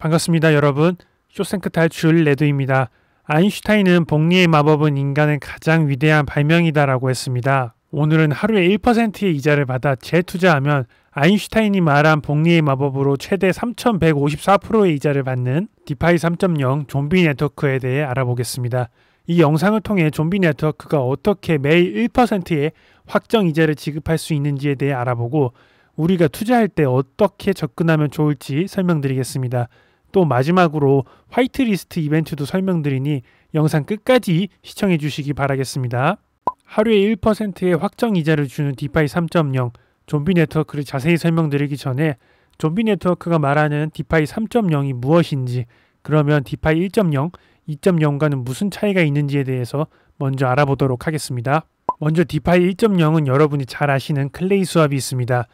반갑습니다, 여러분. 쇼생크 탈출 레드입니다. 아인슈타인은 복리의 마법은 인간의 가장 위대한 발명이다라고 했습니다. 오늘은 하루에 1%의 이자를 받아 재투자하면 아인슈타인이 말한 복리의 마법으로 최대 3,154%의 이자를 받는 디파이 3.0 좀비 네트워크에 대해 알아보겠습니다. 이 영상을 통해 좀비 네트워크가 어떻게 매일 1%의 확정 이자를 지급할 수 있는지에 대해 알아보고 우리가 투자할 때 어떻게 접근하면 좋을지 설명드리겠습니다. 또 마지막으로 화이트리스트 이벤트도 설명드리니 영상 끝까지 시청해 주시기 바라겠습니다. 하루에 1%의 확정 이자를 주는 디파이 3.0 좀비 네트워크를 자세히 설명드리기 전에 좀비 네트워크가 말하는 디파이 3.0이 무엇인지, 그러면 디파이 1.0, 2.0과는 무슨 차이가 있는지에 대해서 먼저 알아보도록 하겠습니다. 먼저 디파이 1.0은 여러분이 잘 아시는 클레이 수합이 있습니다.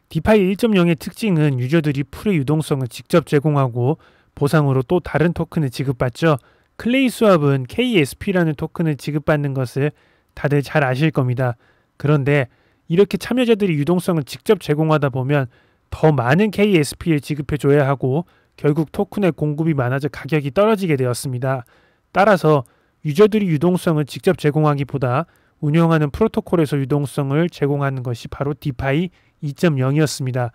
디파이 1.0의 특징은 유저들이 풀의 유동성을 직접 제공하고 보상으로 또 다른 토큰을 지급받죠. 클레이 수합은 KSP라는 토큰을 지급받는 것을 다들 잘 아실 겁니다. 그런데 이렇게 참여자들이 유동성을 직접 제공하다 보면 더 많은 KSP를 지급해줘야 하고 결국 토큰의 공급이 많아져 가격이 떨어지게 되었습니다. 따라서 유저들이 유동성을 직접 제공하기보다 운영하는 프로토콜에서 유동성을 제공하는 것이 바로 디파이 2.0이었습니다.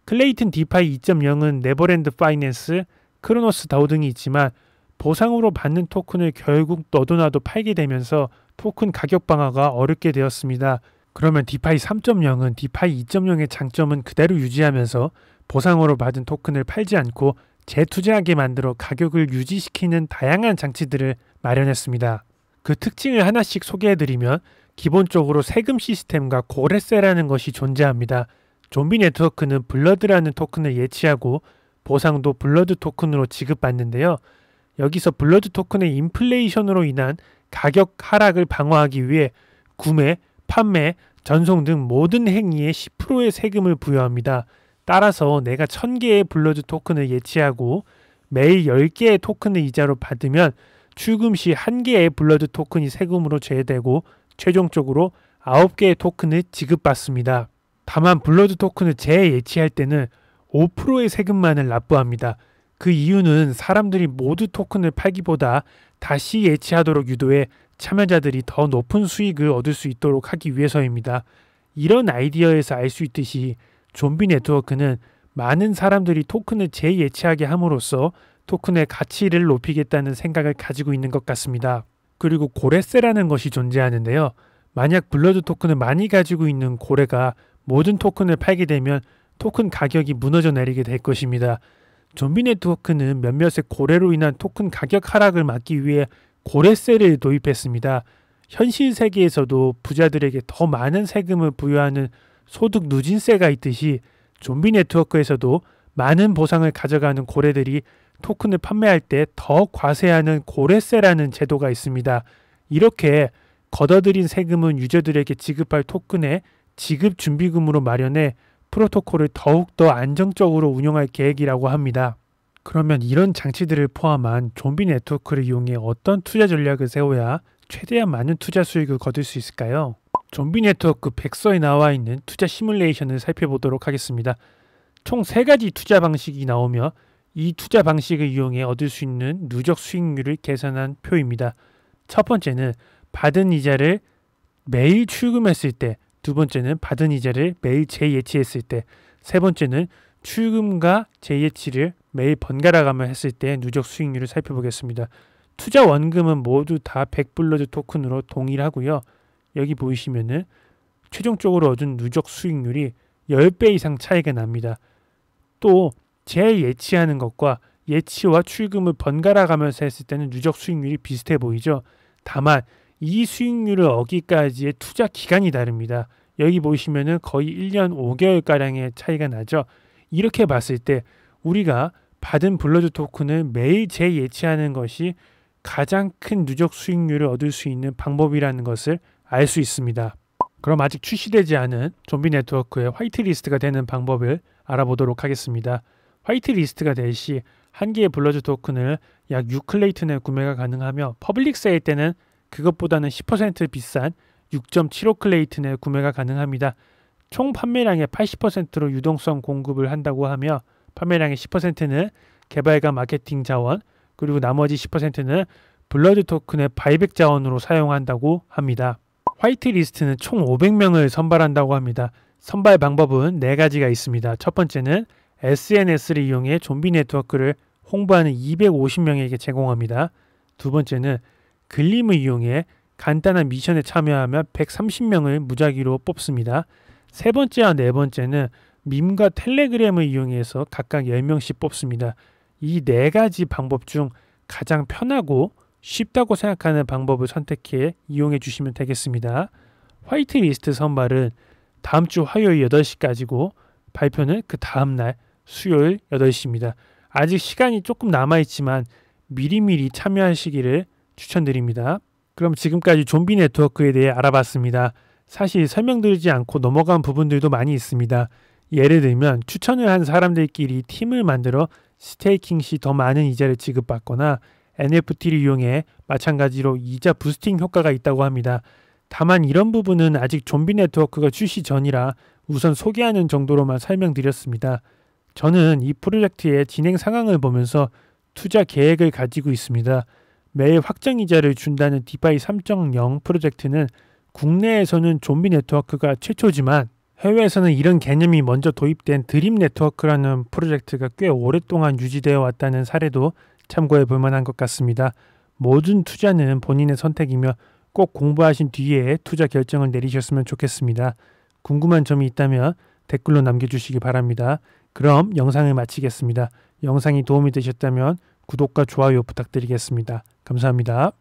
클레이튼 디파이 2.0은 네버랜드 파이낸스, 크로노스 다오 등이 있지만 보상으로 받는 토큰을 결국 너도나도 팔게 되면서 토큰 가격 방어가 어렵게 되었습니다. 그러면 디파이 3.0은 디파이 2.0의 장점은 그대로 유지하면서 보상으로 받은 토큰을 팔지 않고 재투자하게 만들어 가격을 유지시키는 다양한 장치들을 마련했습니다. 그 특징을 하나씩 소개해드리면 기본적으로 세금 시스템과 고렛세라는 것이 존재합니다. 좀비 네트워크는 블러드라는 토큰을 예치하고 보상도 블러드 토큰으로 지급받는데요. 여기서 블러드 토큰의 인플레이션으로 인한 가격 하락을 방어하기 위해 구매, 판매, 전송 등 모든 행위에 10%의 세금을 부여합니다. 따라서 내가 1000개의 블러드 토큰을 예치하고 매일 10개의 토큰을 이자로 받으면 출금 시 1개의 블러드 토큰이 세금으로 제외되고 최종적으로 9개의 토큰을 지급받습니다. 다만 블러드 토큰을 재예치할 때는 5%의 세금만을 납부합니다. 그 이유는 사람들이 모두 토큰을 팔기보다 다시 예치하도록 유도해 참여자들이 더 높은 수익을 얻을 수 있도록 하기 위해서입니다. 이런 아이디어에서 알 수 있듯이 좀비 네트워크는 많은 사람들이 토큰을 재예치하게 함으로써 토큰의 가치를 높이겠다는 생각을 가지고 있는 것 같습니다. 그리고 고렛세라는 것이 존재하는데요. 만약 블러드 토큰을 많이 가지고 있는 고래가 모든 토큰을 팔게 되면 토큰 가격이 무너져 내리게 될 것입니다. 좀비 네트워크는 몇몇의 고래로 인한 토큰 가격 하락을 막기 위해 고렛세를 도입했습니다. 현실 세계에서도 부자들에게 더 많은 세금을 부여하는 소득 누진세가 있듯이 좀비 네트워크에서도 많은 보상을 가져가는 고래들이 토큰을 판매할 때 더 과세하는 고렛세라는 제도가 있습니다. 이렇게 걷어들인 세금은 유저들에게 지급할 토큰의 지급 준비금으로 마련해 프로토콜을 더욱더 안정적으로 운영할 계획이라고 합니다. 그러면 이런 장치들을 포함한 좀비 네트워크를 이용해 어떤 투자 전략을 세워야 최대한 많은 투자 수익을 거둘 수 있을까요? 좀비 네트워크 백서에 나와 있는 투자 시뮬레이션을 살펴보도록 하겠습니다. 총 3가지 투자 방식이 나오며 이 투자 방식을 이용해 얻을 수 있는 누적 수익률을 계산한 표입니다. 첫 번째는 받은 이자를 매일 출금했을 때, 두 번째는 받은 이자를 매일 재예치했을 때, 세 번째는 출금과 재예치를 매일 번갈아가며 했을 때 누적 수익률을 살펴보겠습니다. 투자 원금은 모두 다 100블러드 토큰으로 동일하고요. 여기 보이시면은 최종적으로 얻은 누적 수익률이 10배 이상 차이가 납니다. 또 재예치하는 것과 예치와 출금을 번갈아 가면서 했을 때는 누적 수익률이 비슷해 보이죠. 다만 이 수익률을 얻기까지의 투자 기간이 다릅니다. 여기 보시면은 거의 1년 5개월가량의 차이가 나죠. 이렇게 봤을 때 우리가 받은 블러드 토큰을 매일 재예치하는 것이 가장 큰 누적 수익률을 얻을 수 있는 방법이라는 것을 알 수 있습니다. 그럼 아직 출시되지 않은 좀비 네트워크의 화이트리스트가 되는 방법을 알아보도록 하겠습니다. 화이트리스트가 될 시 한 개의 블러드 토큰을 약 6클레이튼에 구매가 가능하며 퍼블릭 세일 때는 그것보다는 10% 비싼 6.75클레이튼에 구매가 가능합니다. 총 판매량의 80%로 유동성 공급을 한다고 하며 판매량의 10%는 개발과 마케팅 자원, 그리고 나머지 10%는 블러드 토큰의 바이백 자원으로 사용한다고 합니다. 화이트리스트는 총 500명을 선발한다고 합니다. 선발 방법은 4가지가 있습니다. 첫 번째는 SNS를 이용해 좀비 네트워크를 홍보하는 250명에게 제공합니다. 두 번째는 글림을 이용해 간단한 미션에 참여하면 130명을 무작위로 뽑습니다. 세 번째와 네 번째는 밈과 텔레그램을 이용해서 각각 10명씩 뽑습니다. 이 4가지 방법 중 가장 편하고 쉽다고 생각하는 방법을 선택해 이용해 주시면 되겠습니다. 화이트리스트 선발은 다음 주 화요일 8시까지고 발표는 그 다음날 수요일 8시입니다. 아직 시간이 조금 남아있지만 미리미리 참여하시기를 추천드립니다. 그럼 지금까지 좀비 네트워크에 대해 알아봤습니다. 사실 설명드리지 않고 넘어간 부분들도 많이 있습니다. 예를 들면 추천을 한 사람들끼리 팀을 만들어 스테이킹 시 더 많은 이자를 지급받거나 NFT를 이용해 마찬가지로 이자 부스팅 효과가 있다고 합니다. 다만 이런 부분은 아직 좀비 네트워크가 출시 전이라 우선 소개하는 정도로만 설명드렸습니다. 저는 이 프로젝트의 진행 상황을 보면서 투자 계획을 가지고 있습니다. 매일 확정 이자를 준다는 디파이 3.0 프로젝트는 국내에서는 좀비 네트워크가 최초지만 해외에서는 이런 개념이 먼저 도입된 드림 네트워크라는 프로젝트가 꽤 오랫동안 유지되어 왔다는 사례도 참고해 볼 만한 것 같습니다. 모든 투자는 본인의 선택이며 꼭 공부하신 뒤에 투자 결정을 내리셨으면 좋겠습니다. 궁금한 점이 있다면 댓글로 남겨주시기 바랍니다. 그럼 영상을 마치겠습니다. 영상이 도움이 되셨다면 구독과 좋아요 부탁드리겠습니다. 감사합니다.